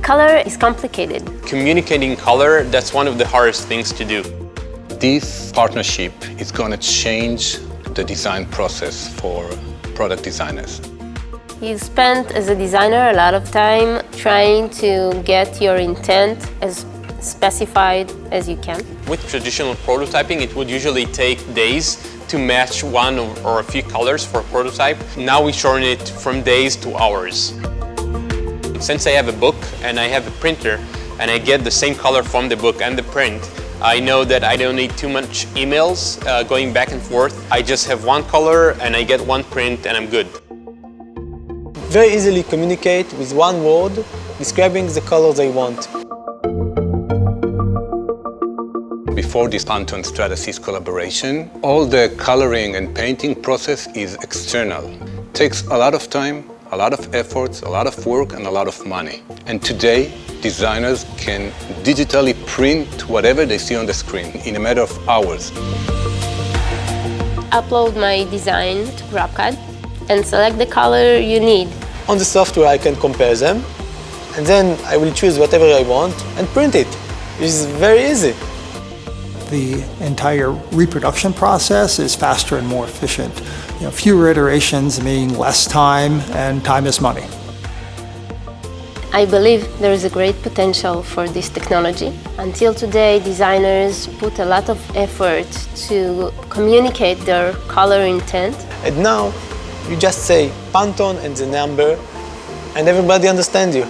Color is complicated. Communicating color, that's one of the hardest things to do. This partnership is going to change the design process for product designers. You spend as a designer a lot of time trying to get your intent as specified as you can. With traditional prototyping, it would usually take days to match one or a few colors for a prototype. Now we shorten it from days to hours. Since I have a book and I have a printer and I get the same color from the book and the print, I know that I don't need too much emails going back and forth. I just have one color and I get one print and I'm good. Very easily communicate with one word describing the colors I want. Before this Pantone Stratasys collaboration, all the coloring and painting process is external. It takes a lot of time, a lot of efforts, a lot of work and a lot of money. And today, designers can digitally print whatever they see on the screen in a matter of hours. Upload my design to GrabCAD and select the color you need. On the software I can compare them, and then I will choose whatever I want and print it. It's very easy. The entire reproduction process is faster and more efficient. Fewer iterations mean less time, and time is money. I believe there is a great potential for this technology. Until today, designers put a lot of effort to communicate their color intent. And now, you just say Pantone and the number, and everybody understands you.